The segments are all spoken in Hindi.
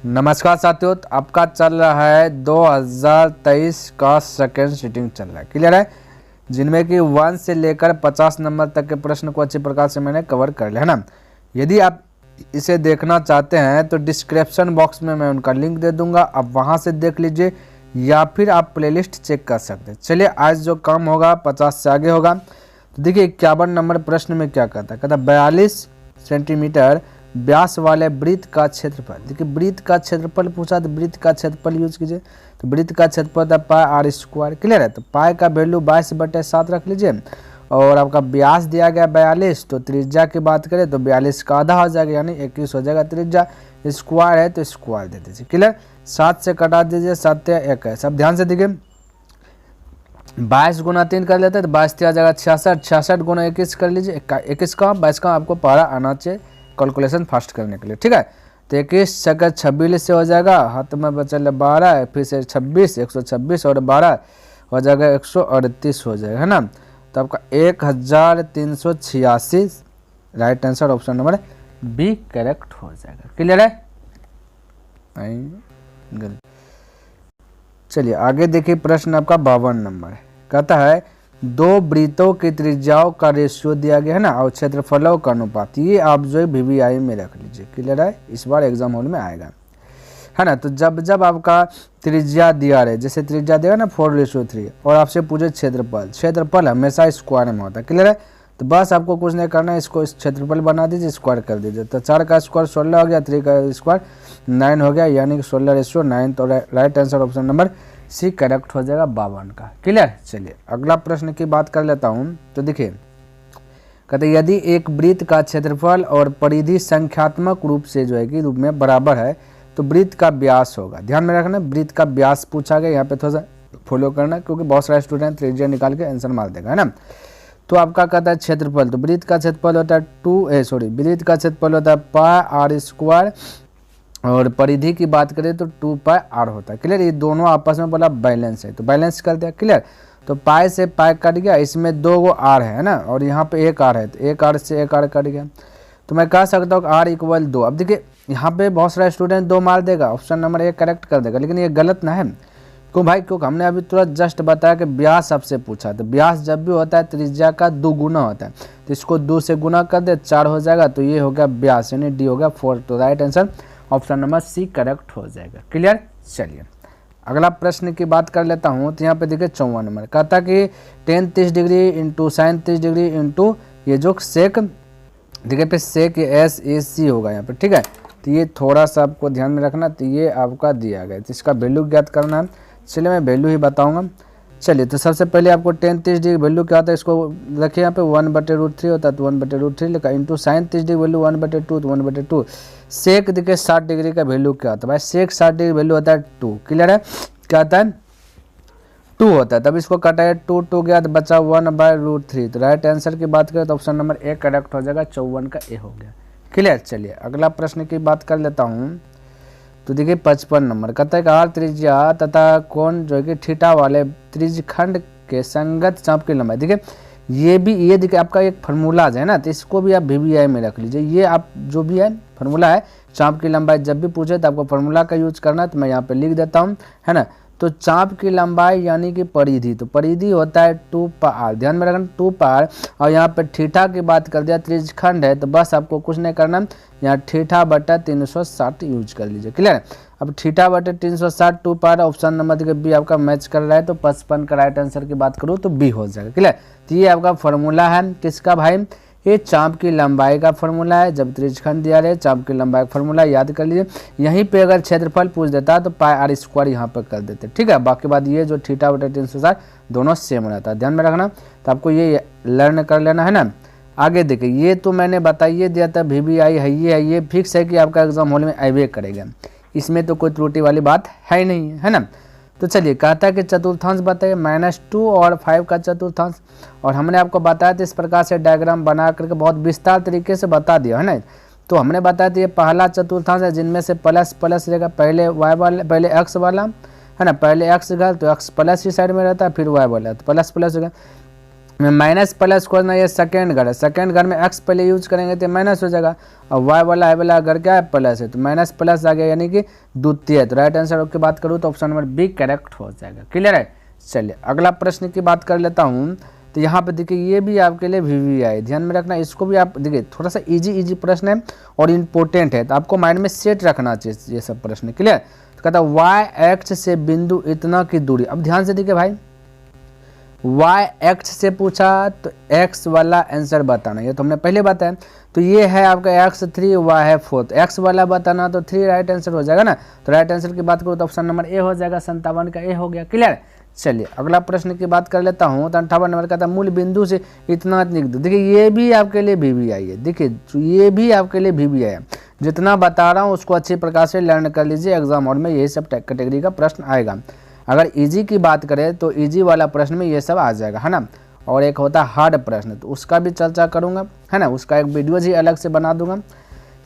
नमस्कार साथियों, तो आपका चल रहा है 2023 का सेकेंड सीटिंग चल रहा है, क्लियर है, जिनमें कि 1 से लेकर 50 नंबर तक के प्रश्न को अच्छी प्रकार से मैंने कवर कर लिया है ना। यदि आप इसे देखना चाहते हैं तो डिस्क्रिप्शन बॉक्स में मैं उनका लिंक दे दूंगा, आप वहां से देख लीजिए या फिर आप प्लेलिस्ट चेक कर सकते हैं। चलिए आज जो काम होगा 50 से आगे होगा। तो देखिए 51 नंबर प्रश्न में क्या कहता है, कहता 42 सेंटीमीटर व्यास वाले वृत्त का क्षेत्रफल। देखिए वृत्त का क्षेत्रफल पूछा तो वृत्त का क्षेत्रफल यूज कीजिए, तो वृत्त का क्षेत्रफल था पाई आर स्क्वायर, क्लियर है। तो पाई का वैल्यू 22/7 रख लीजिए और आपका व्यास दिया गया 42, तो त्रिज्या की बात करें तो 42 का आधा हो जाएगा यानी 21 हो जाएगा त्रिज्या। स्क्वायर है तो स्क्वायर दे दीजिए, क्लियर। 7 से कटा दीजिए, 7 या 1 है। सब ध्यान से देखिए 22 गुना 3 कर लेते हैं तो 22 आ जाएगा 66, 66 गुना 21 कर लीजिए, 21 का 22 का आपको पारा आना चाहिए कैलकुलेशन फास्ट करने के लिए, ठीक है। तो 21 छक्का 26 से हो जाएगा, हाथ में बचल 12, फिर से 26, 126 और 12 हो जाएगा 138 हो जाएगा, है ना। तो आपका 1386 right answer option number B correct हो जाएगा, क्लियर है। चलिए आगे देखिए प्रश्न आपका 52 नंबर है, कहता है दो वृत्तों की त्रिज्याओं का रेशियो दिया गया है ना और क्षेत्रफलों का अनुपात, ये आप जो है VVI में रख लीजिए, क्लियर है, इस बार एग्जाम हॉल में आएगा, है ना। तो जब आपका त्रिज्या दिया रहे, जैसे त्रिज्या देगा ना 4:3 और आपसे पूछे क्षेत्रफल, क्षेत्रफल हमेशा स्क्वायर में होता है, क्लियर है। तो बस आपको कुछ नहीं करना है, इसको इस क्षेत्रफल बना दीजिए, स्क्वायर कर दीजिए। तो 4 का स्क्वायर 16 हो गया, 3 का स्क्वायर 9 हो गया, यानी कि 16:9। तो right answer option number C correct हो जाएगा 52 का, क्लियर। चलिए अगला प्रश्न की बात कर लेता हूं। तो देखिए कहते यदि एक वृत्त का क्षेत्रफल और परिधि संख्यात्मक रूप से जो है कि रूप में बराबर है तो वृत्त का व्यास होगा। ध्यान में रखना वृत्त का व्यास पूछा गया, यहाँ पे थोड़ा सा फॉलो करना क्योंकि बहुत सारे स्टूडेंट त्रिज्या निकाल के आंसर मार देगा, है ना। तो आपका कहता है क्षेत्रफल, तो वृत्त का क्षेत्रफल होता है वृत्त का क्षेत्रफल होता है पाई आर स्क्वायर और परिधि की बात करें तो 2 पाई आर होता है, क्लियर। ये दोनों आपस में बोला बैलेंस है तो बैलेंस कर दिया, क्लियर। तो पाई से पाई कट गया, इसमें 2 गो आर है ना और यहाँ पे 1 आर है, तो 1 आर से 1 आर कट गया। तो मैं कह सकता हूँ आर इक्वल 2। अब देखिए यहाँ पे बहुत सारे स्टूडेंट 2 मार देगा, ऑप्शन नंबर 1 करेक्ट कर देगा, लेकिन ये गलत ना है। क्यों भाई, क्योंकि हमने अभी तुरंत जस्ट बताया कि व्यास सबसे पूछा, तो व्यास जब भी होता है त्रिज्या का 2 गुना होता है, तो इसको 2 से गुना कर दे 4 हो जाएगा, तो ये हो गया व्यास यानी डी हो गया 4। तो right answer option number C correct हो जाएगा, क्लियर। चलिए अगला प्रश्न की बात कर लेता हूँ। तो यहाँ पे देखिए 54 नंबर कहता कि tan 30 degree into sine 30 degree into ये जो सेक, देखिए पे सेक SAC होगा यहाँ पे, ठीक है। तो ये थोड़ा सा आपको ध्यान में रखना, तो ये आपका दिया गया, तो इसका वैल्यू ज्ञात करना है। चलिए मैं वैल्यू ही बताऊँगा। चलिए तो सबसे पहले आपको tan 30 डिग्री वैल्यू क्या होता है, इसको रखिए यहाँ पे 1/√3 होता है, तो 1/√3 लिखा इंटू साइन 30 डिग्री वैल्यू 1/2 तो 1/2। सेक देखिए 60 डिग्री का वैल्यू क्या होता है भाई, सेक 60 डिग्री वैल्यू होता है 2, क्लियर है। क्या होता है 2 होता है, तब इसको कटाए 2 गया तो बचा 1/√3। तो राइट आंसर की बात करें तो ऑप्शन नंबर ए करेक्ट हो जाएगा, 54 का ए हो गया, क्लियर। चलिए अगला प्रश्न की बात कर लेता हूँ। तो देखिए 55 नंबर कहता है कि आर त्रिज्या तथा कोण जो है कि थीटा वाले त्रिज्यखंड के संगत चाप की लंबाई। देखिए ये देखिए आपका एक फार्मूला है ना, तो इसको भी आप VVI में रख लीजिए। ये आप जो भी है फार्मूला है, चाप की लंबाई जब भी पूछे तो आपको फार्मूला का यूज करना है, तो मैं यहाँ पे लिख देता हूँ, है ना। तो चाप की लंबाई यानी कि परिधि, तो परिधि होता है 2 पाई आर, ध्यान में रखना 2 पाई, और यहाँ पे थीटा की बात कर दिया, त्रिज्यखंड है तो बस आपको कुछ नहीं करना, यहाँ θ/360 यूज कर लीजिए, क्लियर। अब θ/360 2 पाई, ऑप्शन नंबर देखिए बी आपका मैच कर रहा है, तो 55 का राइट आंसर की बात करूँ तो बी हो जाएगा, क्लियर। तो ये आपका फॉर्मूला है किसका भाई, ये चाप की लंबाई का फॉर्मूला है। जब त्रिज्यखंड दिया रहे चाप की लंबाई का फॉर्मूला याद कर लीजिए। यहीं पे अगर क्षेत्रफल पूछ देता तो पाई आर स्क्वायर यहाँ पर कर देते, ठीक है। बाकी बात ये जो θ/360 दोनों सेम रहता है, ध्यान में रखना। तो आपको ये लर्न कर लेना है ना। आगे देखिए ये तो मैंने बताइए दिया था VVI है, ये फिक्स है कि आपका एग्जाम हॉल में आइए करेगा, इसमें तो कोई त्रुटि वाली बात है नहीं, है ना। तो चलिए कहता है कि चतुर्थांश बताइए, -2 और 5 का चतुर्थांश, और हमने आपको बताया था इस प्रकार से डायग्राम बना करके बहुत विस्तार तरीके से बता दिया, है ना। तो हमने बताया था ये पहला चतुर्थांश है जिनमें से प्लस प्लस रहेगा, पहले y वाला, पहले x वाला, है ना, पहले x गया तो x प्लस ही साइड में रहता है, फिर y वाला तो प्लस प्लस हो गया। में माइनस प्लस खोजना, ये सेकेंड घर है, सेकेंड घर में एक्स पहले यूज करेंगे तो माइनस हो जाएगा, और वाई वाला घर क्या है, प्लस है, तो माइनस प्लस आ गया यानी कि द्वितीय। तो राइट आंसर की बात करूँ तो ऑप्शन नंबर बी करेक्ट हो जाएगा। क्लियर है। चलिए अगला प्रश्न की बात कर लेता हूँ। तो यहाँ पे देखिए ये भी आपके लिए VVI ध्यान में रखना, इसको भी आप देखिए थोड़ा सा इजी प्रश्न है और इम्पोर्टेंट है, तो आपको माइंड में सेट रखना चाहिए ये सब प्रश्न। क्लियर। तो कहता है वाई एक्स से बिंदु इतना की दूरी। अब ध्यान से देखिए भाई, वाई एक्स से पूछा तो एक्स वाला आंसर बताना, ये तो हमने पहले बताया। तो ये है आपका x3, वाई है 4, तो एक्स वाला बताना तो 3 राइट आंसर हो जाएगा ना। तो राइट आंसर की बात करूँ तो ऑप्शन नंबर ए हो जाएगा, 57 का ए हो गया। क्लियर। चलिए अगला प्रश्न की बात कर लेता हूँ। तो 58 नंबर का था मूल बिंदु से इतना लिख दो। देखिए ये भी आपके लिए VVI है, देखिए ये भी आपके लिए VVI है। जितना बता रहा हूँ उसको अच्छी प्रकार से लर्न कर लीजिए, एग्जाम हॉल में यही सब कैटेगरी का प्रश्न आएगा। अगर इजी की बात करें तो इजी वाला प्रश्न में ये सब आ जाएगा, है ना। और एक होता है हार्ड प्रश्न, तो उसका भी चर्चा करूँगा, है ना, उसका एक वीडियो ही अलग से बना दूंगा।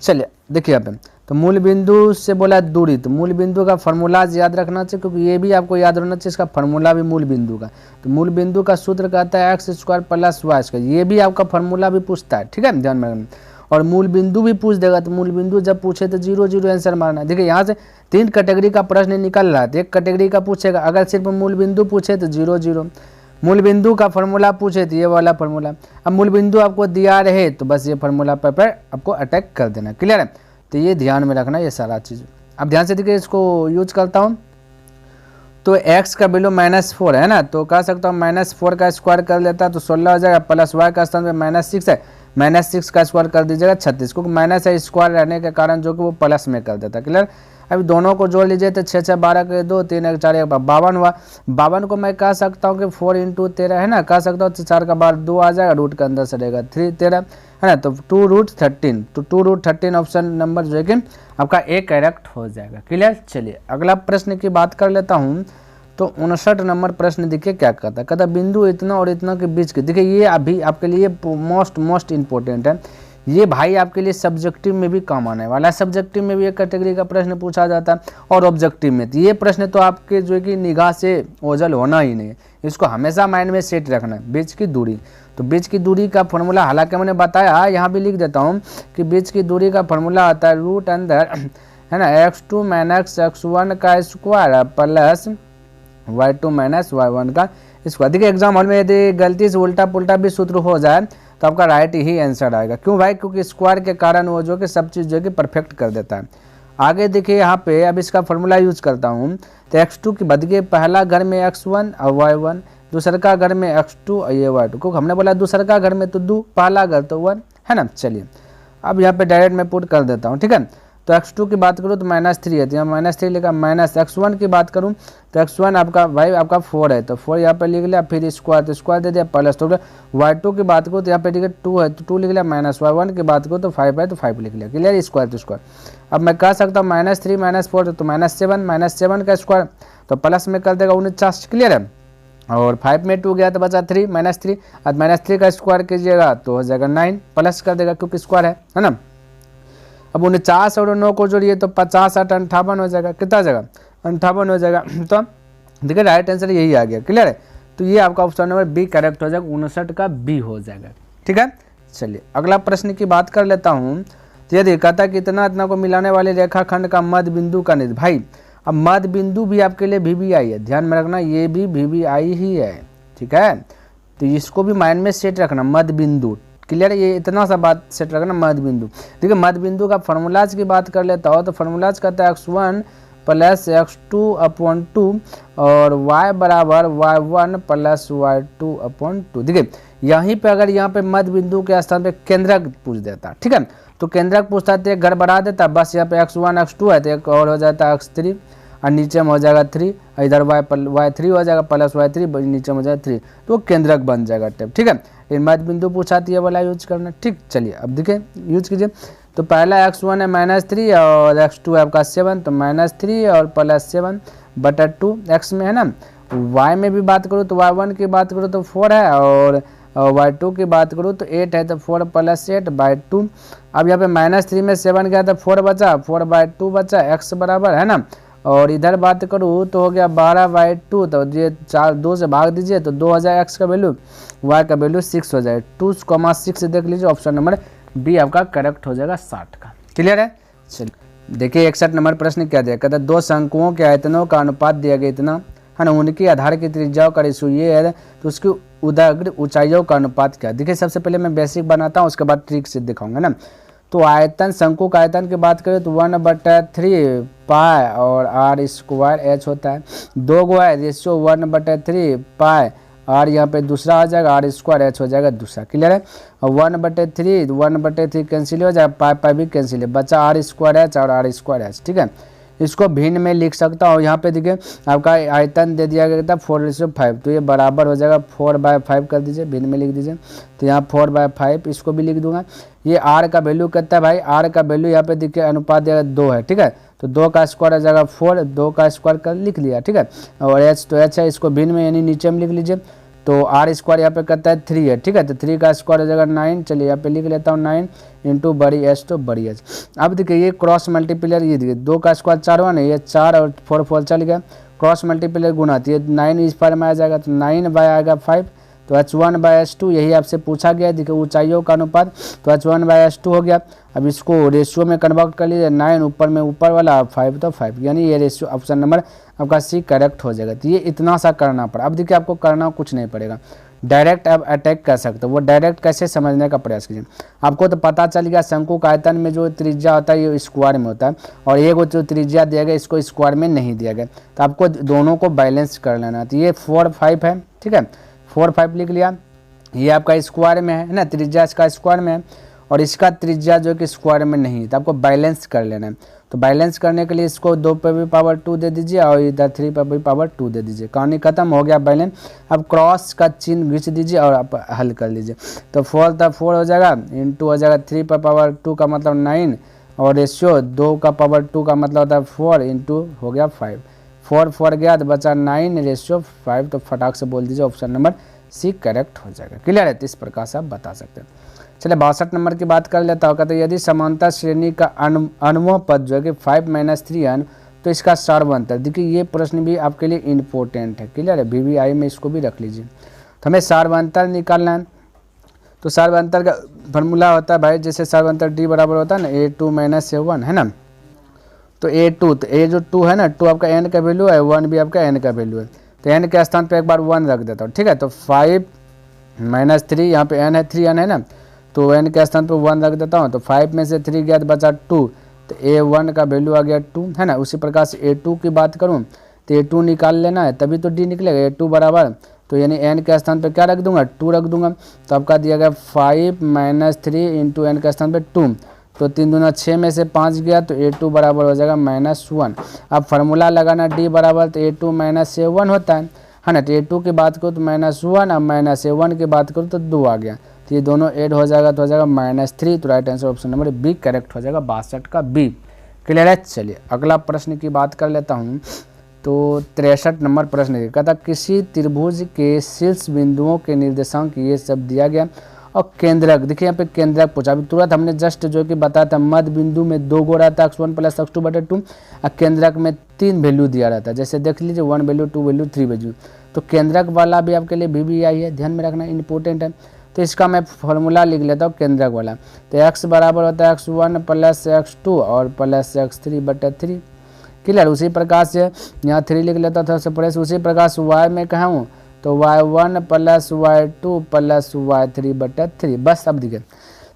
चलिए देखिए यहाँ पे, तो मूल बिंदु से बोला दूरी, तो मूल बिंदु का फॉर्मूला याद रखना चाहिए, क्योंकि ये भी आपको याद रहना चाहिए, इसका फॉर्मूला भी मूल बिंदु का। तो मूल बिंदु का सूत्र कहता है x² प्लस y², ये भी आपका फॉर्मूला भी पूछता है, ठीक है, ध्यान में रखना। और मूल बिंदु भी पूछ देगा, तो मूल बिंदु जब पूछे तो 0 0 आंसर मारना। देखिए यहाँ से 3 कैटेगरी का प्रश्न निकल रहा है, तो एक कैटेगरी का पूछेगा, अगर सिर्फ मूल बिंदु पूछे तो 0 0, मूल बिंदु का फॉर्मूला पूछे तो ये वाला फॉर्मूला। अब मूल बिंदु आपको दिया रहे तो बस ये फॉर्मूला पर आपको अटैक कर देना। क्लियर है। तो ये ध्यान में रखना ये सारा चीज़। अब ध्यान से देखिए, इसको यूज करता हूँ। तो x का वैल्यू -4 है ना, तो कह सकता हूँ -4 का स्क्वायर कर लेता तो 16 हो जाएगा, प्लस y का स्थान पे -6 है, -6 का स्क्वायर कर दीजिएगा 36, क्योंकि माइनस है स्क्वायर रहने के कारण जो कि वो प्लस में कर देता। क्लियर। अभी दोनों को जोड़ लीजिए तो 6 6 12 के 2 3 1 4 1 52 हुआ। 52 को मैं कह सकता हूँ कि 4 × 13 है ना, कह सकता हूँ 4 का बार 2 आ जाएगा, रूट के अंदर से रहेगा 3 13 है ना, तो 2√13, तो 2√13 ऑप्शन नंबर जो है कि आपका ए करेक्ट हो जाएगा। क्लियर। चलिए अगला प्रश्न की बात कर लेता हूँ। तो 59 नंबर प्रश्न देखिए क्या कहता है, कहता बिंदु इतना और इतना के बीच के। देखिए ये अभी आपके लिए मोस्ट इंपॉर्टेंट है, ये भाई आपके लिए सब्जेक्टिव में भी काम आने वाला है। सब्जेक्टिव में भी एक कैटेगरी का प्रश्न पूछा जाता है और ऑब्जेक्टिव में, तो ये प्रश्न तो आपके जो है कि निगाह से ओझल होना ही नहीं है, इसको हमेशा माइंड में सेट रखना है। बीच की दूरी, तो बीच की दूरी का फॉर्मूला हालांकि मैंने बताया, यहाँ भी लिख देता हूँ कि बीच की दूरी का फॉर्मूला आता है रूट अंदर है ना x2 - x1 का स्क्वायर प्लस y2 - y1 का स्क्वायर। देखिए एग्जाम हॉल में यदि गलती से उल्टा पुल्टा भी सूत्र हो जाए तो आपका राइट ही आंसर आएगा। क्यों भाई, क्योंकि स्क्वायर के कारण वो जो कि सब चीज़ जो कि परफेक्ट कर देता है। आगे देखिए यहाँ पे, अब इसका फॉर्मूला यूज करता हूँ। तो x2 की बदले पहला घर में x1 और y1, दूसरा का घर में x2 और ये y2, क्योंकि हमने बोला दूसरा का घर में तो 2, पहला घर तो 1 है ना। चलिए अब यहाँ पे डायरेक्ट मैं पुट कर देता हूँ, ठीक है। तो x2 की बात करूँ तो -3 है, तो यहाँ -3 लिखा। -x1 की बात करूँ तो x1 आपका भाई आपका 4 है, तो 4 यहाँ पे लिख लिया, फिर स्क्वायर, तो स्क्वायर दे दिया प्लस। तो y2 की बात करूँ तो यहाँ पे ठीक है 2 है, तो 2 लिख लिया, -y1 की बात करूँ तो 5 है, तो 5 लिख लिया। क्लियर। स्क्वायर तो स्क्वायर। अब मैं कह सकता हूँ -3 - 4 तो -7 का स्क्वायर तो प्लस में कर देगा 49। क्लियर है। और 5 में 2 गया तो बचा 3 -3, अब -3 का स्क्वायर कीजिएगा तो हो जाएगा 9, प्लस कर देगा क्योंकि स्क्वायर है ना। अब 49 और 9 को जोड़िए तो 50 8 58 हो जाएगा, कितना जगह 58 हो जाएगा। तो देखिए राइट आंसर यही आ गया। क्लियर है। तो ये आपका ऑप्शन नंबर बी करेक्ट हो जाएगा, 59 का बी हो जाएगा। ठीक है। चलिए अगला प्रश्न की बात कर लेता हूँ। तो यदि कहता कि इतना इतना को मिलाने वाले रेखाखंड का मध्य बिंदु का निध, भाई अब मध्य बिंदु भी आपके लिए VVI है, ध्यान में रखना, ये भी VVI ही है। ठीक है। तो इसको भी माइंड में सेट रखना, मध्य बिंदु। क्लियर है। ये इतना सा बात सेट रखना, मध्य बिंदु। देखिए मध्य बिंदु का फॉर्मूलाज की बात कर लेता हो तो फॉर्मूलाज कहता है x1 + x2/2 और y बराबर y1 + y2/2। देखिए यहीं पे अगर यहाँ पे मध्य बिंदु के स्थान पे केंद्रक पूछ देता, ठीक है, तो केंद्रक पूछता है तो एक घर बढ़ा देता, बस यहाँ पे x1 x2 है तो एक और हो जाता है x3 और नीचे में हो जाएगा 3, इधर y3 हो जाएगा प्लस y3, नीचे में हो जाएगा 3, तो केंद्रक बन जाएगा टेप। ठीक है। इन मध्य बिंदु पूछा तो ये वाला यूज करना। ठीक। चलिए अब देखिए यूज कीजिए। तो पहला x1 है -3 और x2 है आपका 7, तो -3 और +7/2 x में है ना। y में भी बात करूँ तो y1 की बात करूँ तो 4 है और y2 की बात करूँ तो 8 है, तो 4 + 8/2। अब यहाँ पे -3 में 7 गया तो 4 बचा, 4/2 बचा, x बराबर है ना। और इधर बात करूँ तो हो गया 12/2, तो ये 2 से भाग दीजिए तो 2000 x का वैल्यू y का वैल्यू 6 हो जाएगा। 2,6 देख लीजिए, ऑप्शन नंबर बी आपका करेक्ट हो जाएगा 60 का। क्लियर है। चलिए देखिए 61 नंबर प्रश्न क्या दिया, कहता है दो शंकुओं के आयतनों का अनुपात दिया गया इतना है ना, उनकी आधार की त्रिज्याओं का रेशियो ये है, तो उसकी उदाग्र ऊंचाइयों का अनुपात क्या है। देखिए सबसे पहले मैं बेसिक बनाता हूँ, उसके बाद ट्रिक से दिखाऊंगा ना। तो आयतन, शंकु का आयतन की बात करें तो 1/3 पाई और आर स्क्वायर एच होता है। 2 गो है रेशियो 1/3 पाई और यहाँ पे दूसरा आ जाएगा आर स्क्वायर एच हो जाएगा दूसरा। क्लियर है। और 1/3 कैंसिल हो जाएगा, पाई पाई भी कैंसिल है, बचा आर स्क्वायर एच और आर स्क्वायर एच। ठीक है, इसको भिन्न में लिख सकता हूँ। यहाँ पे देखिए आपका आयतन दे दिया गया था 4:5, तो ये बराबर हो जाएगा 4/5 कर दीजिए, भिन्न में लिख दीजिए। तो यहाँ 4/5 इसको भी लिख दूंगा। ये आर का वैल्यू कितना है भाई, आर का वैल्यू यहाँ पे देखिए अनुपात दिया 2 है। ठीक है, तो 2 का स्क्वायर आ जाएगा 4, 2 का स्क्वायर कर लिख लिया। ठीक है, और एच तो एच है, इसको भिन्न में यानी नीचे में लिख लीजिए। तो आर स्क्वायर यहाँ पे कहता है 3 है। ठीक है, तो 3 का स्क्वायर हो जाएगा 9। चलिए यहाँ पे लिख लेता हूँ 9 इंटू बड़ी एच तो बड़ी एच। अब देखिए ये क्रॉस मल्टीप्लियर, ये देखिए 2 का स्क्वायर 4 हुआ ना, ये 4 और 4 चल गया, क्रॉस मल्टीप्लियर गुना, तो ये 9 इस पर में आ जाएगा, तो 9 बाय आएगा 5, तो h1/h2 यही आपसे पूछा गया है। देखिए ऊंचाइयों का अनुपात, तो h1/h2 हो गया। अब इसको रेशियो में कन्वर्ट कर लीजिए, 9 ऊपर में ऊपर वाला 5 तो 5, यानी ये रेशियो ऑप्शन नंबर आपका सी करेक्ट हो जाएगा। तो ये इतना सा करना पड़ा। अब देखिए आपको करना कुछ नहीं पड़ेगा, डायरेक्ट आप अटैक कर सकते हो। वो डायरेक्ट कैसे समझने का प्रयास कीजिए। आपको तो पता चल गया शंकु का आयतन में जो त्रिज्या होता है ये स्क्वायर में होता है, और ये जो त्रिज्या दिया गया इसको स्क्वायर में नहीं दिया गया, तो आपको दोनों को बैलेंस कर लेना। तो ये 4 5 है। ठीक है, 4 5 लिख लिया, ये आपका स्क्वायर में है ना, त्रिज्या इसका स्क्वायर में है और इसका त्रिज्या जो कि स्क्वायर में नहीं है, तो आपको बैलेंस कर लेना है। तो बैलेंस करने के लिए इसको 2 पे भी पावर 2 दे दीजिए और इधर 3 पे भी पावर 2 दे दीजिए, कहानी खत्म हो गया बैलेंस। अब क्रॉस का चिन्ह खींच दीजिए और आप हल कर लीजिए। तो 4 तब 4 हो जाएगा, इंटू हो जाएगा 3 पे पावर 2 का मतलब 9 और रेशियो 2 का पावर 2 का मतलब होता है 4 इंटू हो गया 5, 4 4 गया तो बचा 9 रेशियो 5, तो फटाक से बोल दीजिए ऑप्शन नंबर सी करेक्ट हो जाएगा। क्लियर है, तो इस प्रकार से आप बता सकते हैं। चलिए 62 नंबर की बात कर लेता हूँ। कहते यदि समांतर श्रेणी का अणुओं पद जो है कि 5 - 3n, तो इसका सार्वंतर। देखिए ये प्रश्न भी आपके लिए इम्पोर्टेंट है। क्लियर है, VVI में इसको भी रख लीजिए। तो हमें सार्वंतर निकालना है। तो सार्वंतर का फॉर्मूला होता है भाई, जैसे सार्वंतर D बराबर होता है ना A2 - A1 है ना। तो A2, तो A जो 2 है ना, 2 आपका n का वैल्यू है, 1 भी आपका n का वैल्यू है, तो n के स्थान पे एक बार 1 रख देता हूँ। ठीक है, तो 5 - 3, यहाँ पे n है 3n है ना, तो n के स्थान पे 1 रख देता हूँ। तो 5 में से 3 गया तो बचा 2, तो A1 का वैल्यू आ गया 2 है ना। उसी प्रकार से A2 की बात करूँ तो A2 निकाल लेना है, तभी तो D निकलेगा। A2 बराबर, तो यानी n के स्थान पे क्या रख दूंगा, 2 रख दूंगा। तो आपका दिया गया 5 - 3 इंटू n के स्थान पे 2, तो 3 दूना 6 में से 5 गया, तो A2 बराबर हो जाएगा -1। अब फार्मूला लगाना D बराबर, तो A2 - A1 होता है ना। तो A2 की बात करूँ तो -1, अब -A1 की बात करूँ तो 2 आ गया, तो ये दोनों ऐड हो जाएगा, तो हो जाएगा -3। तो right answer option number B correct हो जाएगा, 62 का बी। क्लियर है। चलिए अगला प्रश्न की बात कर लेता हूँ। तो 63 नंबर प्रश्न है, कहता किसी त्रिभुज के शीर्ष बिंदुओं के निर्देशांक ये सब दिया गया और केंद्रक, देखिए यहाँ पे केंद्रक पूछा। अभी तुरंत हमने जस्ट जो कि बताया था, मध्य बिंदु में 2 गो रहता है x1 + x2/2 और केंद्रक में 3 वैल्यू दिया रहता है। जैसे देख लीजिए 1 वैल्यू, 2 वैल्यू, 3 वैल्यू। तो केंद्रक वाला भी आपके लिए VVI है, ध्यान में रखना, इंपॉर्टेंट है। तो इसका मैं फॉर्मूला लिख लेता हूँ केंद्रक वाला। तो x बराबर होता है x1 + x2 और प्लस x3/3। क्लियर। उसी प्रकार से यहाँ 3 लिख लेता था सबसे। उसी प्रकार से y में कहाँ हूँ, तो y1 + y2 + y3/3। बस अब देखिए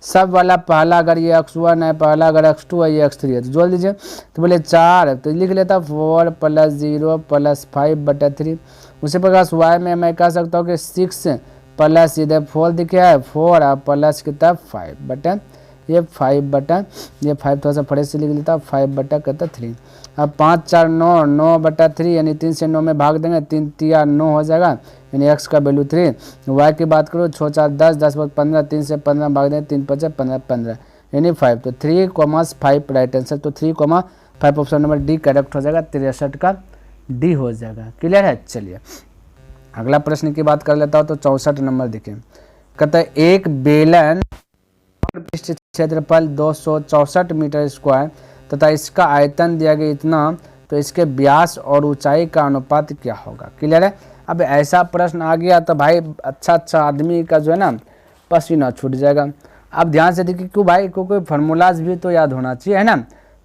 सब वाला पहला अगर ये x1 है, पहला अगर x2 है, ये x3 है, तो जोड़ दीजिए। तो बोले 4, तो लिख लेता 4 + 0 + 5/3। उसी प्रकार से y में मैं कह सकता हूँ कि 6 प्लस इधर 4 दिखे है, 4 और प्लस कितना 5/, ये 5 थोड़ा सा फ्रेश से लिख लेता, 5/3। अब 5 4 9, 9/3 यानी 3 से 9 में भाग देंगे, 3 3 9 हो जाएगा, यानी x का वैल्यू 3। y की बात करो 6 4 10, 10 15, 3 से 15 भाग देंगे, 3 5 15 15 यानी 5। तो 3,5 राइट आंसर। तो 3,5 ऑप्शन नंबर डी करेक्ट हो जाएगा, 63 का डी हो जाएगा। क्लियर है। चलिए अगला प्रश्न की बात कर लेता हूँ। तो 64 नंबर देखिए, कहता है एक बेलन पृष्ठ क्षेत्रफल 264 मीटर स्क्वायर तथा इसका आयतन दिया गया इतना, तो इसके व्यास और ऊंचाई का अनुपात क्या होगा। क्लियर है। अब ऐसा प्रश्न आ गया तो भाई अच्छा आदमी का जो है ना पसीना छूट जाएगा। अब ध्यान से देखिए क्यों भाई, क्योंकि फार्मूलाज भी तो याद होना चाहिए, है ना,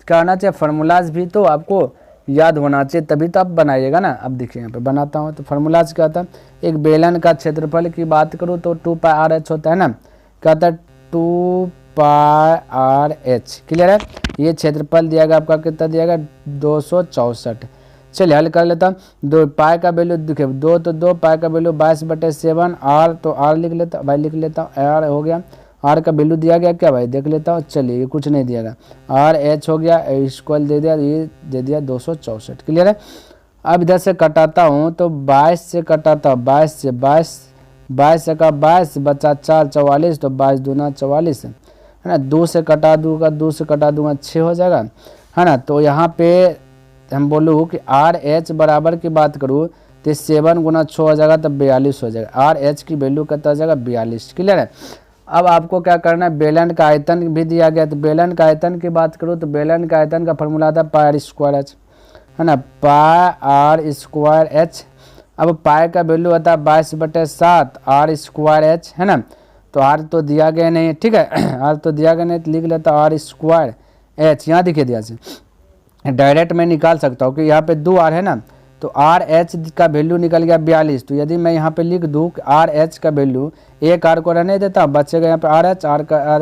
क्या होना चाहिए, फार्मूलाज भी तो आपको याद होना चाहिए, तभी तो आप बनाइएगा ना। अब देखिए यहाँ पे बनाता हूँ, तो फार्मूलाज क्या होता है, एक बेलन का क्षेत्रफल की बात करूँ तो 2πr(h) होता है ना, क्या होता है 2πr(h), क्लियर है। ये क्षेत्रफल दिया गया आपका, कितना दिया गया 264। चलिए हल कर लेता हूँ। 2 पाई का वैल्यू देखिए 2 तो 2, पाई का वैल्यू 22/7, आर तो आर लिख लेता हूँ भाई, लिख लेता हूँ आर हो गया, आर का वैल्यू दिया गया क्या भाई देख लेता हूँ। चलिए ये कुछ नहीं दिया गया, आर एच हो गया, स्क्वायर दे दिया, ये दे दिया 264, क्लियर है। अब इधर से कटाता हूँ तो 22 से कटाता हूँ, 22 से 22 का 22 बचा 4 44, तो 22 दूना 44 है ना। 2 से कटा दूंगा, 2 से कटा दूंगा 6 हो जाएगा, है ना। तो यहाँ पे हम बोलूँ कि आर एच बराबर की बात करूँ तो 7 गुना 6 हो जाएगा तो 42 हो जाएगा। आर एच की वैल्यू कितना हो जाएगा 42, क्लियर है। अब आपको क्या करना है, बेलन का आयतन भी दिया गया, तो बेलन का आयतन की बात करूँ तो बेलन का आयतन का फॉर्मूला था πr²h, है ना, πr²h। अब पाई का वैल्यू होता है 22/7 r²h, है ना। तो आर तो दिया गया नहीं, ठीक है, आर तो दिया गया नहीं, तो लिख लेता r²h। यहाँ दिखे दिया से डायरेक्ट मैं निकाल सकता हूँ कि यहाँ पे 2 आर है ना, तो आर एच का वैल्यू निकल गया 42। तो यदि मैं यहाँ पे लिख दूँ कि आर एच का वैल्यू, एक आर को रहने देता, बचेगा यहाँ पे आर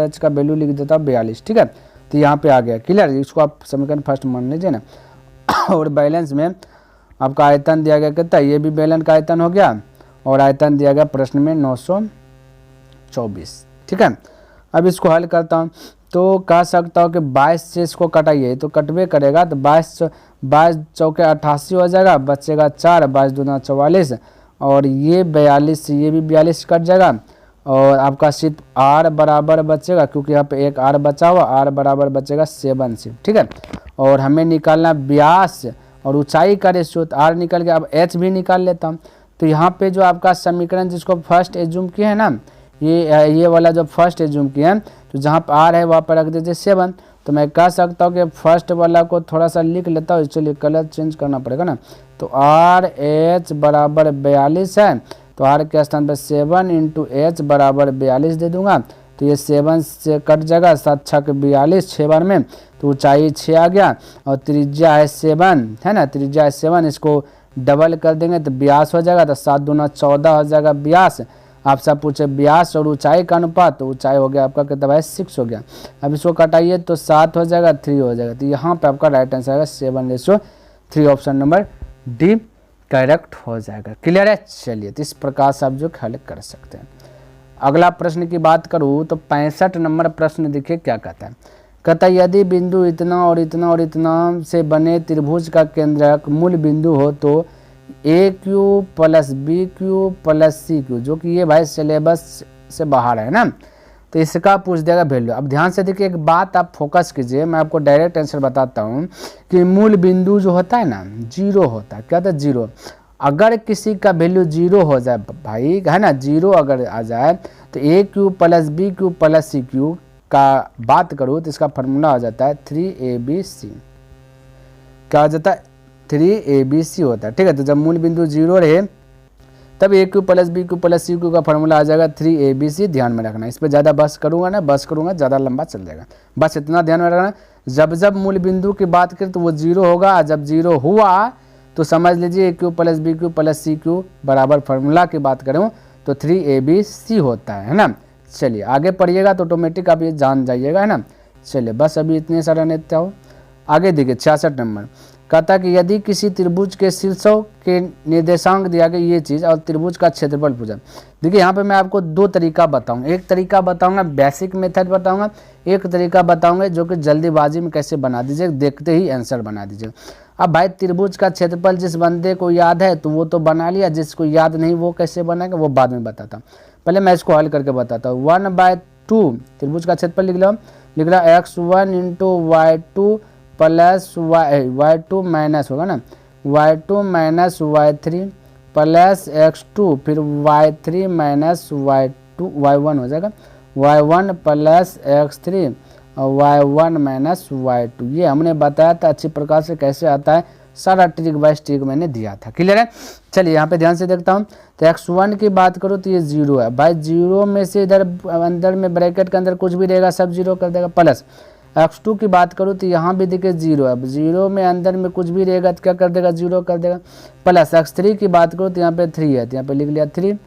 एच का वैल्यू लिख देता 42, ठीक है। तो यहाँ पे आ गया, क्लियर। इसको आप समीकरण फर्स्ट मान लीजिए ना। और बैलेंस में आपका आयतन दिया गया कितना, ये भी बेलन का आयतन हो गया, और आयतन दिया गया प्रश्न में 924, ठीक है। अब इसको हल करता हूँ तो कह सकता हूँ कि 22 से इसको कटाइए तो कटवे करेगा, तो 22 चौके 88 हो जाएगा, बचेगा 4, 22 दूना 44, और ये 42 से ये भी 42 कट जाएगा, और आपका सिर्फ आर बराबर बचेगा, क्योंकि यहाँ पे एक आर बचा हुआ, आर बराबर बचेगा 7 सिर्फ, ठीक है। और हमें निकालना व्यास और ऊंचाई का रेशियो, तो आर निकल गया। अब एच भी निकाल लेता हूँ, तो यहाँ पे जो आपका समीकरण जिसको फर्स्ट एज्यूम किया है ना, ये वाला जो फर्स्ट एज्यूम किया है, तो जहाँ पर आर है वहाँ पर रख दीजिए 7। तो मैं कह सकता हूँ कि फर्स्ट वाला को थोड़ा सा लिख लेता हूँ, चलिए कलर चेंज करना पड़ेगा ना। तो आर एच बराबर 42 है, तो आर के स्थान पर 7 × एच बराबर 42 दे दूंगा, तो ये 7 से कट जाएगा, 7 6 के 42, 6 बार में, तो ऊंचाई 6 आ गया, और त्रिज्या है 7, है ना, त्रिज्या है 7, इसको डबल कर देंगे तो व्यास हो जाएगा, तो 7 दूना 14 हो जाएगा व्यास। आप सब पूछे व्यास और ऊंचाई का अनुपात, तो ऊंचाई हो गया आपका कितना भाई 6 हो गया। अब इसको कटाइए तो 7 हो जाएगा, 3 हो जाएगा, तो यहाँ पे आपका राइट आंसर आएगा 7:3, ऑप्शन नंबर डी करेक्ट हो जाएगा, क्लियर है। चलिए तो इस प्रकार से आप जो हल कर सकते हैं। अगला प्रश्न की बात करूँ तो 65 नंबर प्रश्न देखिए क्या कहता है। कहता है यदि बिंदु इतना और इतना और इतना से बने त्रिभुज का केंद्रक मूल बिंदु हो तो AQ + BQ + CQ, जो कि ये भाई सिलेबस से बाहर है ना, तो इसका पूछ देगा वैल्यू। अब ध्यान से देखिए, एक बात आप फोकस कीजिए, मैं आपको डायरेक्ट आंसर बताता हूँ कि मूल बिंदु जो होता है ना 0 होता है, क्या होता है 0। अगर किसी का वैल्यू 0 हो जाए भाई, है ना, 0 अगर आ जाए तो AQ + BQ + CQ का बात करूँ तो इसका फार्मूला हो जाता है 3ABC, क्या हो जाता है 3ABC होता है, ठीक है। तो जब मूल बिंदु 0 रहे तब AQ + BQ + CQ का फार्मूला आ जाएगा 3ABC, ध्यान में रखना। इस पर ज़्यादा बस करूँगा ज़्यादा लंबा चल जाएगा, बस इतना ध्यान में रखना। जब मूल बिंदु की बात करें तो वो 0 होगा, जब 0 हुआ तो समझ लीजिए AQ + BQ + CQ बराबर फार्मूला की बात करूँ तो 3ABC होता है ना। चलिए आगे पढ़िएगा तो ऑटोमेटिक आप ये जान जाइएगा, है ना। चलिए बस अभी इतने सारा नेता हो। आगे देखिए 66 नंबर कहता कि यदि किसी त्रिभुज के शीर्षों के निर्देशांक दिया गया ये चीज़ और त्रिभुज का क्षेत्रफल पूछा। देखिए यहाँ पे मैं आपको 2 तरीका बताऊंगा, एक तरीका बताऊंगा बेसिक मेथड बताऊंगा, एक तरीका बताऊंगा जो कि जल्दीबाजी में कैसे बना दीजिए, देखते ही आंसर बना दीजिए। अब भाई त्रिभुज का क्षेत्रफल जिस बंदे को याद है तो वो तो बना लिया, जिसको याद नहीं वो कैसे बनाएगा वो बाद में बताता हूँ। पहले मैं इसको हल करके बताता हूँ। 1/2 त्रिभुज का क्षेत्रफल लिख रहा x1 × y2 plus y2 minus होगा ना y2 minus y3 plus x2 फिर y3 माइनस y1 हो जाएगा y1 प्लस x3 और y1 माइनस y2। ये हमने बताया था अच्छी प्रकार से कैसे आता है, सारा ट्रिक वाइज ट्रिक मैंने दिया था। क्लियर है। चलिए यहाँ पे ध्यान से देखता हूँ। तो x1 की बात करूँ तो ये 0 है भाई, 0 में से इधर अंदर में ब्रैकेट के अंदर कुछ भी रहेगा सब 0 कर देगा, प्लस x2 की बात करूँ तो यहाँ भी देखिए 0 है, 0 में अंदर में कुछ भी रहेगा तो क्या कर देगा 0 कर देगा, प्लस x3 की बात करूँ तो यहाँ पे 3 है तो यहाँ पे लिख लिया 3,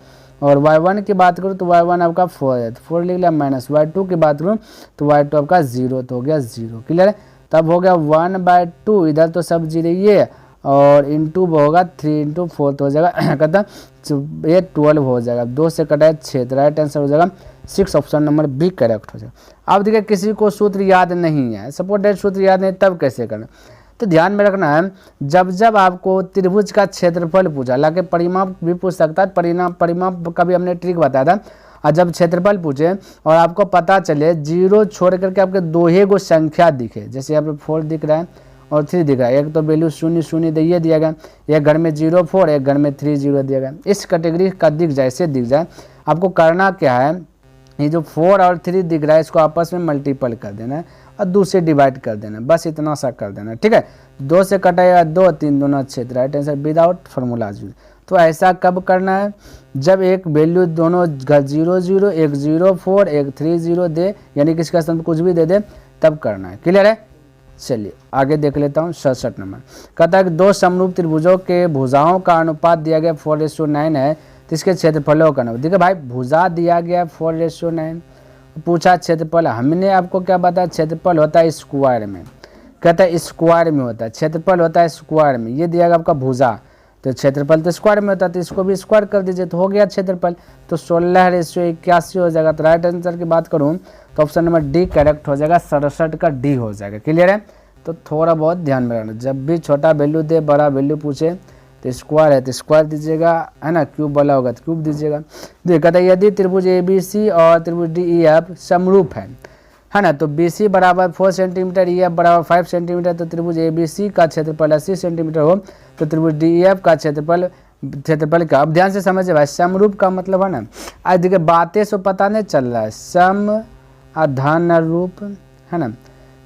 और y1 की बात करूँ तो y1 आपका 4 है तो 4 लिख लिया, माइनस y2 की बात करूँ तो y2 आपका 0 तो हो गया 0। क्लियर है। तब हो गया 1/2, इधर तो सब 0 ये और इंटू होगा 3 इंटू 4 तो हो जाएगा कहता ये 12 हो जाएगा, 2 से कटा है 6 तो राइट आंसर हो जाएगा 6, ऑप्शन नंबर बी करेक्ट हो जाएगा। अब देखिए किसी को सूत्र याद नहीं है, सपोर्टेड सूत्र याद नहीं तब कैसे करना, तो ध्यान में रखना है जब जब आपको त्रिभुज का क्षेत्रफल पूछा, हालांकि परिमाप भी पूछ सकता है, परिमाप का भी हमने ट्रिक बताया था, और जब क्षेत्रफल पूछे और आपको पता चले 0 छोड़ करके आपके 2 ही गो संख्या दिखे, जैसे यहाँ पे 4 दिख रहा है और 3 दिख रहा है, एक तो वैल्यू 0 0 ये दिया गया, एक घर में 0 4 एक घर में 3 0 दिया गया, इस कैटेगरी का दिख जाए, ऐसे दिख जाए, आपको करना क्या है, ये जो 4 और 3 दिख रहा है इसको आपस में मल्टीपल कर देना है और 2 से डिवाइड कर देना, बस इतना सा कर देना। ठीक है, 2 से कटाएगा 2, 3 दूना 6, right answer without formula use. तो ऐसा कब करना है, जब एक वैल्यू दोनों 0 0 एक 0 4 एक 3 0 दे, यानी कि इसका स्तंभ कुछ भी दे दे तब करना है। क्लियर है। चलिए आगे देख लेता हूँ 67 नंबर। कहता है कि 2 समरूप त्रिभुजों के भुजाओं का अनुपात दिया गया 4:9 है, तो इसके क्षेत्रफलों का अनुपात। देखिए भाई भुजा दिया गया 4:9, पूछा क्षेत्रफल, हमने आपको क्या बताया क्षेत्रफल होता है स्क्वायर में, कहता है स्क्वायर में होता है, क्षेत्रफल होता है स्क्वायर में, ये दिया गया आपका भुजा, तो क्षेत्रफल तो स्क्वायर में होता है तो इसको भी स्क्वायर कर दीजिए तो हो गया क्षेत्रफल, तो 16:81 हो जाएगा। तो राइट आंसर की बात करूँ तो ऑप्शन नंबर डी करेक्ट हो जाएगा, 67 का डी हो जाएगा। क्लियर है। तो थोड़ा बहुत ध्यान में रखना, जब भी छोटा वैल्यू दे बड़ा वैल्यू पूछे तो स्क्वायर है तो स्क्वायर दीजिएगा, है ना, क्यूब वाला होगा तो क्यूब दीजिएगा। देखिए कहता है यदि त्रिभुज ABC और त्रिभुज DEF समरूप है ना, तो BC बराबर 4 सेंटीमीटर, EF बराबर 5 सेंटीमीटर, तो त्रिभुज ABC का क्षेत्रफल 80 सेंटीमीटर हो, तो त्रिभुज DEF का क्षेत्रफल का, अब ध्यान से समझिए भाई, समरूप का मतलब है ना, आज देखिए बातें से पता नहीं चल रहा है, सम अधन रूप है ना,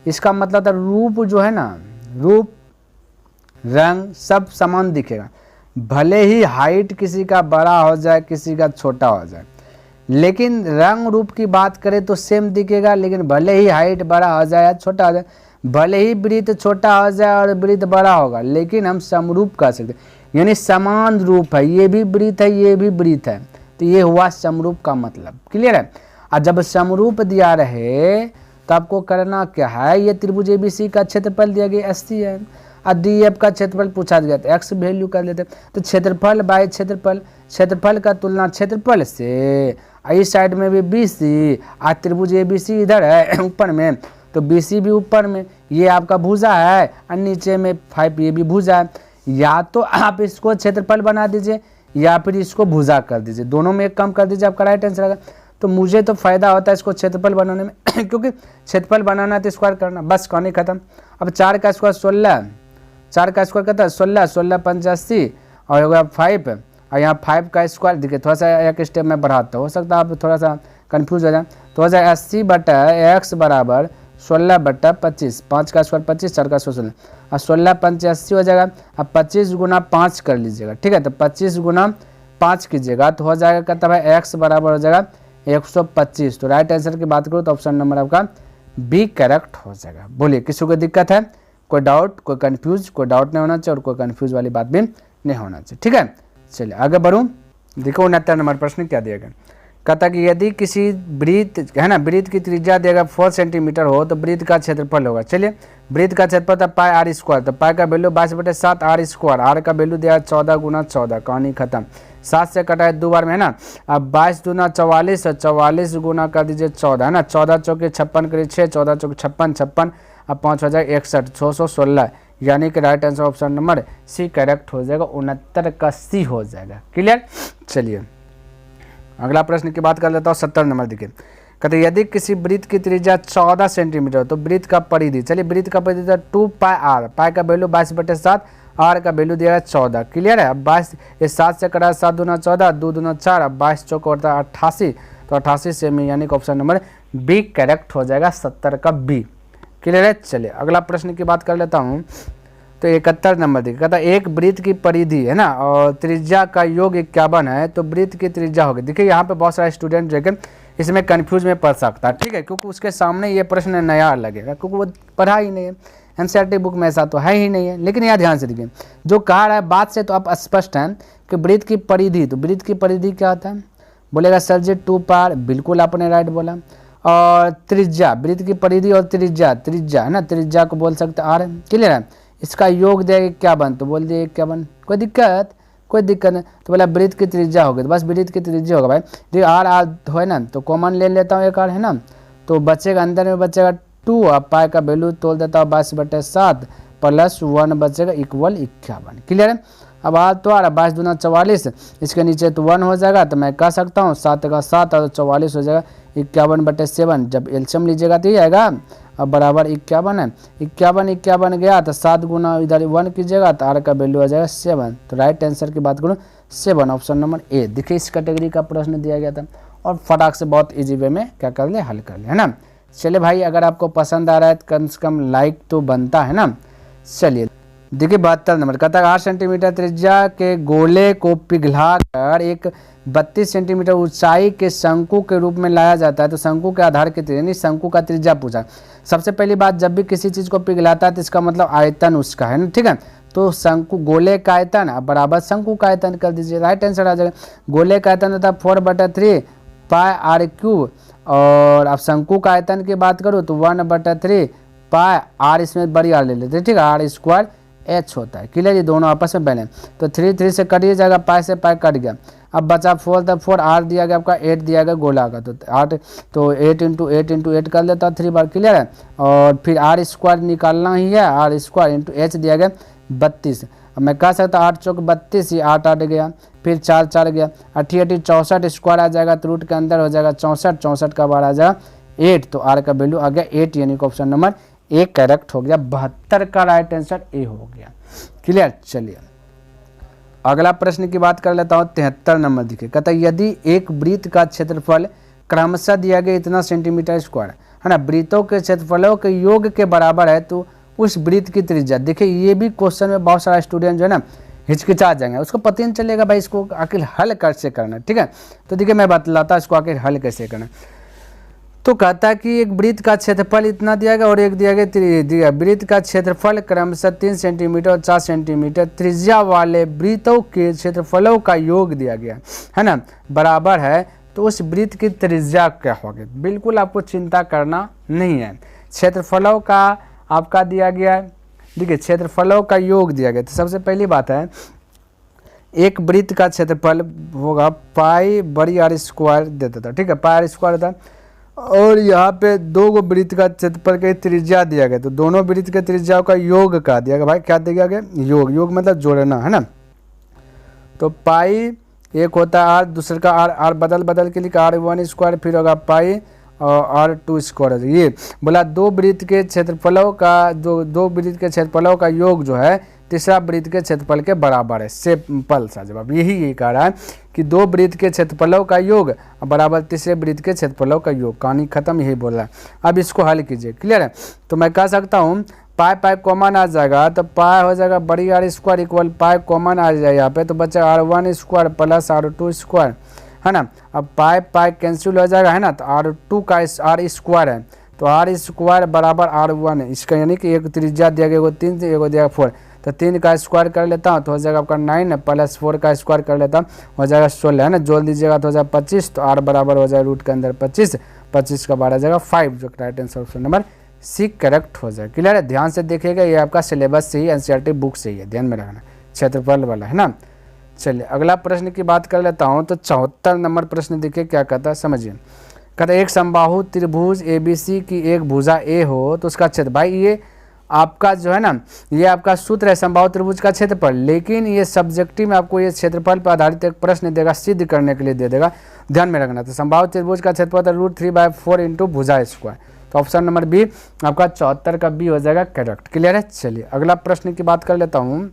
इसका मतलब था रूप जो है ना, रूप रंग सब समान दिखेगा, भले ही हाइट किसी का बड़ा हो जाए किसी का छोटा हो जाए, लेकिन रंग रूप की बात करें तो सेम दिखेगा, लेकिन भले ही हाइट बड़ा हो जाए या छोटा हो जाए, भले ही वृत्त छोटा हो जाए और वृत्त बड़ा होगा, लेकिन हम समरूप कह सकते हैं, यानी समान रूप है, ये भी वृत्त है ये भी वृत्त है, तो ये हुआ समरूप का मतलब। क्लियर है। और जब समरूप दिया रहे तो आपको करना क्या है, ये त्रिभुज ABC का क्षेत्रफल दिया गया 80 है और DEF का क्षेत्रफल पूछा गया तो x वैल्यू कर लेते, तो क्षेत्रफल बाय क्षेत्रफल का तुलना क्षेत्रफल से, इस साइड में भी BC और त्रिभुज ABC इधर है ऊपर में, तो BC भी ऊपर में, ये आपका भुजा है और नीचे में 5 ये भी भुजा है, या तो आप इसको क्षेत्रफल बना दीजिए या फिर इसको भुजा कर दीजिए, दोनों में एक कम कर दीजिए, आपका राइट आंसर आएगा। तो मुझे तो फायदा होता है इसको क्षेत्रफल बनाने में क्योंकि क्षेत्रफल बनाना है तो स्क्वायर करना, बस कहानी खत्म। अब 4 का स्क्वायर 16, 4 का स्क्वायर कहता है 16, 16 85 और हो गया 5, और यहाँ 5 का स्क्वायर देखिए थोड़ा सा एक स्टेप में बढ़ाता, हो सकता है आप थोड़ा सा कंफ्यूज हो जाए, तो हो जाए 80/x बराबर 16/25, 5 का स्क्वायर 25, 4 का स्क्वायर 16 और 16 5 80 हो जाएगा। अब 25 गुना 5 कर लीजिएगा, ठीक है, तो 25 गुना 5 कीजिएगा तो हो जाएगा, कहता है x बराबर हो जाएगा 125। तो राइट आंसर की बात करूँ तो ऑप्शन नंबर आपका बी करेक्ट हो जाएगा। बोलिए किसी को दिक्कत है, कोई डाउट, कोई कंफ्यूज, कोई डाउट नहीं होना चाहिए और कोई कंफ्यूज वाली बात भी नहीं होना चाहिए। ठीक है, चलिए आगे बढ़ूँ। देखो 69 नंबर प्रश्न क्या दिया गया, कहता कि यदि किसी वृत्त है ना, वृत्त की त्रिज्या देगा 4 सेंटीमीटर हो तो वृत्त का क्षेत्रफल होगा। चलिए वृत्त का क्षेत्रफल था पाई आर स्क्वायर, तो पाई का वैल्यू 22/7 आर स्क्वायर, आर का वैल्यू दिया 14 गुना 14, कहानी खत्म। 7 से कटा है 2 बार में है ना, अब 22 दूना 44 और 44 गुना कर दीजिए 14 है ना, 14 चौके 56 करिए 6, 14 चौके 56 56, अब 5 हो जाएगा 61, 616, यानी कि right answer option number C correct हो जाएगा, 69 का सी हो जाएगा। क्लियर। चलिए अगला प्रश्न की बात कर लेता हूँ 70 नंबर। देखिए कहते यदि किसी वृत्त की त्रिज्या 14 सेंटीमीटर तो वृत्त का परिधि, चलिए वृत्त का परिधि 2 पाई आर, पाई का वैल्यू 22/7, आर का वैल्यू दिया है 14। क्लियर है। अब 22 ये 7 से कटा 7 दूना 14, 2 दूना 4, अब 22 चौक होता है 88, तो 88 से में यानी कि ऑप्शन नंबर बी करेक्ट हो जाएगा, 70 का बी। क्लियर है। चलिए अगला प्रश्न की बात कर लेता हूँ तो 71 नंबर देखिए, कहता है एक वृत्त की परिधि है ना और त्रिज्या का योग 51 है, तो वृत्त की त्रिज्या होगी। देखिए यहाँ पे बहुत सारे स्टूडेंट जो है इसमें कंफ्यूज में पड़ सकता है, ठीक है, क्योंकि उसके सामने ये प्रश्न नया लगेगा क्योंकि वो पढ़ा ही नहीं है, एनसीईआरटी बुक में ऐसा तो है ही नहीं है। लेकिन यहाँ ध्यान से देखिए, जो कहा रहा है बात से तो आप स्पष्ट हैं कि वृत्त की परिधि, तो वृत्त की परिधि क्या होता है, बोलेगा सर जी 2 पार, बिल्कुल आपने राइट बोला। और त्रिज्या, वृत्त की परिधि और त्रिज्या, त्रिज्या है ना, त्रिज्या को बोल सकते आर, क्लियर है, इसका योग देगा 51, तो बोल दिए 51, कोई दिक्कत, कोई दिक्कत नहीं, तो बोला वृत्त की त्रिज्या होगी, तो बस वृत्त की त्रिज्या होगा भाई, जो आर आर है ना, तो कॉमन ले लेता हूँ एक आर है ना, तो बचेगा अंदर में बचेगा 2, अब पाए का वैल्यू तोल देता हूँ 22/7 प्लस 1 बचेगा इक्वल 51, क्लियर है। अब आर तो आ रहा 22 दूना 44, इसके नीचे तो 1 हो जाएगा, तो मैं कह सकता हूँ 7 का 7 और 44 हो जाएगा 51/7, जब एलसीएम लीजिएगा तो ये आएगा, अब बराबर 51 है, 51 गया तो 7 गुना इधर 1 कीजिएगा तो आर का वैल्यू आ जाएगा 7, तो राइट आंसर की बात करूँ 7, ऑप्शन नंबर ए। देखिए इस कैटेगरी का प्रश्न दिया गया था और फटाक से बहुत इजी वे में क्या कर ले, हल कर ले, है ना। चलिए भाई, अगर आपको पसंद आ रहा है तो कम से कम लाइक तो बनता है ना। चलिए देखिए 72 नंबर, कहता है 8 सेंटीमीटर त्रिज्या के गोले को पिघलाकर एक 32 सेंटीमीटर ऊंचाई के शंकु के रूप में लाया जाता है, तो शंकु के आधार के त्रिज्या, शंकु का त्रिज्या पूछा। सबसे पहली बात, जब भी किसी चीज को पिघलाता है तो इसका मतलब आयतन उसका है ना, ठीक है, तो शंकु गोले का आयतन बराबर शंकु का आयतन कर दीजिए, राइट आंसर आ जाएगा। गोले का आयतन होता है 4/3 पाई आर क्यूब, और अब शंकु का आयतन की बात करूँ तो 1/3 पाई आर, इसमें बड़ी आर ले लेते हैं, ठीक है, आर स्क्वायर एच होता है, क्लियर, ये दोनों आपस में बैलेंस, तो 3 से कटिए जाएगा, पाई से पाई कट गया, अब बचा 4, तब 4 आर दिया गया आपका, 8 दिया गया गोला का, तो 8, तो 8 इंटू 8 कर लेता 3 बार, क्लियर है, और फिर आर स्क्वायर निकालना ही है, आर स्क्वायर इंटू एच दिया गया 32, अब मैं कह सकता 8 चौक 32, ये 8 गया, फिर 4 गया, 8 64 स्क्वायर आ जाएगा, तो रूट के अंदर हो जाएगा 64 का बार आ जाएगा 8, तो आर का वैल्यू आ गया 8, यानी कि ऑप्शन नंबर ए करेक्ट हो गया, 72 का राइट आंसर ए हो गया, क्लियर। चलिए अगला प्रश्न की बात कर लेता हूँ, 73 नंबर देखिए, कहता है यदि एक वृत्त का क्षेत्रफल क्रमशः दिया गया इतना सेंटीमीटर स्क्वायर है ना, वृत्तों के क्षेत्रफलों के योग के बराबर है, तो उस वृत्त की त्रिज्या, देखिए ये भी क्वेश्चन में बहुत सारा स्टूडेंट जो है ना हिचकिचा जाएंगे, उसको पता नहीं चलेगा भाई इसको आखिर हल कैसे करना, ठीक है, तो देखिए मैं बतलाता इसको आखिर हल कैसे करना। तो कहता है कि एक वृत्त का क्षेत्रफल इतना दिया गया और एक दिया गया वृत्त का क्षेत्रफल क्रमशः 3 सेंटीमीटर और 4 सेंटीमीटर त्रिज्या वाले वृत्तों के क्षेत्रफलों का योग दिया गया है ना, बराबर है, तो उस वृत्त की त्रिज्या क्या होगी। बिल्कुल आपको चिंता करना नहीं है, क्षेत्रफलों का आपका दिया गया है, देखिए क्षेत्रफलों का योग दिया गया, तो सबसे पहली बात है एक वृत्त का क्षेत्रफल होगा पाई बड़ी आर स्क्वायर देता था, ठीक है, पाई आर स्क्वायर था, और यहाँ पे 2 वृत्त का क्षेत्रफल की त्रिज्या दिया गया, तो दोनों वृत्त के त्रिज्याओं का योग का दिया गया, भाई क्या दिया गया, योग, योग मतलब जोड़ना है ना, तो पाई एक होता है आर, दूसरे का आर बदल के लिए R1 स्क्वायर, फिर होगा पाई और R2 स्क्वायर, ये बोला 2 वृत्त के क्षेत्रफलों का, जो 2 वृत्त के क्षेत्रफलों का योग जो है तीसरा वृत्त के क्षेत्रफल के बराबर है, सिंपल सा जवाब यही कह रहा है कि 2 वृत्त के क्षेत्रफलों का योग बराबर तीसरे वृत्त के क्षेत्रफलों का योग, कहानी खत्म, यही बोल रहा है। अब इसको हल कीजिए, क्लियर है, तो मैं कह सकता हूँ पाई कॉमन आ जाएगा, तो पाई हो जाएगा बड़ी r square equal pi common आ जाएगा यहाँ पे, तो बच्चा R1 square plus R2 square है ना, अब पाई कैंसिल हो जाएगा है ना, तो R2 का आर स्क्वायर है, तो आर स्क्वायर बराबर R1 है, इसका यानी कि एक त्रिज्या दिया गया 3 से, एक दिया 4, तो 3 का स्क्वायर कर लेता हूँ तो हो जाएगा आपका 9 प्लस 4 का स्क्वायर कर लेता हूँ हो जाएगा 16 है ना, जोड़ दीजिएगा तो हो जाएगा 25, तो आर बराबर हो जाएगा रूट के अंदर 25 का बार आ जाएगा 5, जो right answer option number C correct हो जाएगा, क्लियर है। ध्यान से देखिएगा, ये आपका सिलेबस से ही एनसीईआरटी बुक से ही है, ध्यान में रखना, क्षेत्रफल वाला है ना। चलिए अगला प्रश्न की बात कर लेता हूँ, तो 74 नंबर प्रश्न देखिए क्या कहता है, समझिए, कहता है एक समबाहु त्रिभुज ABC की एक भुजा ए हो तो उसका क्षेत्र, भाई ये आपका जो है ना ये आपका सूत्र है समबाहु त्रिभुज का क्षेत्रफल, लेकिन ये सब्जेक्टिव में आपको ये क्षेत्रफल पर आधारित एक प्रश्न देगा, सिद्ध करने के लिए दे देगा, ध्यान में रखना। तो समबाहु त्रिभुज का क्षेत्रफल √3/4 इंटू भुजा स्क्वायर, तो ऑप्शन नंबर बी आपका 74 का बी हो जाएगा करेक्ट, क्लियर है। चलिए अगला प्रश्न की बात कर लेता हूँ,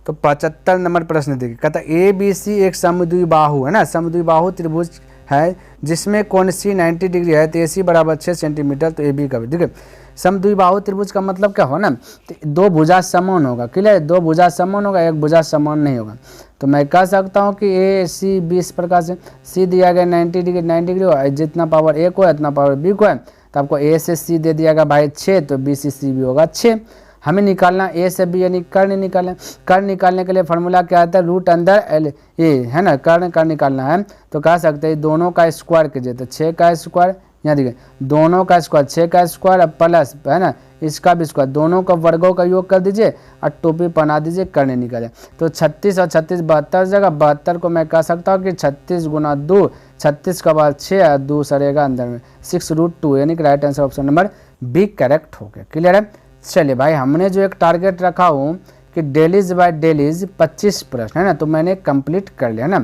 तो 75 नंबर प्रश्न देखिए, कहता है ABC एक समद्विबाहु है ना, समद्विबाहु त्रिभुज है जिसमें कोण सी 90 डिग्री है तो ए सी बराबर 6 सेंटीमीटर, तो ए बी का भी। ठीक है, समद्विबाहु त्रिभुज का मतलब क्या हो ना, तो दो भुजा समान होगा। क्लियर, दो भुजा समान होगा, एक भुजा समान नहीं होगा। तो मैं कह सकता हूँ कि ए सी बी इस प्रकार से, सी दिया गया 90 डिग्री, 90 डिग्री हो, जितना पावर ए को है उतना पावर बी को है, तो आपको ए से सी दे दिया गया भाई 6, तो बी से सी भी होगा 6। हमें निकालना ए से बी यानी कर्ण निकालना। कर्ण निकालने के लिए फार्मूला क्या आता है, रूट अंदर एल ए है ना, कर्ण निकालना है। तो कह सकते हैं दोनों का स्क्वायर कीजिए, तो 6 का स्क्वायर, यहाँ देखिए दोनों का स्क्वायर 6 का स्क्वायर प्लस है ना इसका भी स्क्वायर, दोनों का वर्गों का योग कर दीजिए और टोपी बना दीजिए, कर्ण निकाले। तो 36 और 36 72 जगह, 72 को मैं कह सकता हूँ कि 36 गुना 2, 36 का बाद 6 और 2 सरेगा अंदर में 6√2, यानी कि right answer option number B correct हो गया। क्लियर है। चलिए भाई, हमने जो एक टारगेट रखा हूँ कि डेलीज बाय डेलीज 25 प्रश्न है ना, तो मैंने कंप्लीट कर लिया ना,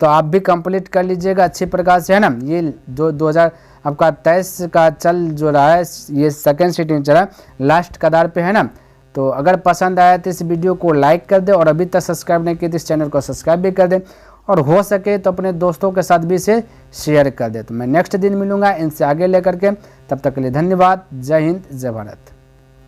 तो आप भी कंप्लीट कर लीजिएगा अच्छी प्रकार से है ना। ये जो 2023 का चल जो रहा है, ये सेकेंड सीटिंग चल रहा है, लास्ट कदार पे है ना। तो अगर पसंद आया तो इस वीडियो को लाइक कर दे, और अभी तक सब्सक्राइब नहीं किया तो इस चैनल को सब्सक्राइब भी कर दे, और हो सके तो अपने दोस्तों के साथ भी इसे शेयर कर दे। तो मैं नेक्स्ट दिन मिलूंगा इनसे आगे लेकर के, तब तक के लिए धन्यवाद। जय हिंद, जय भारत।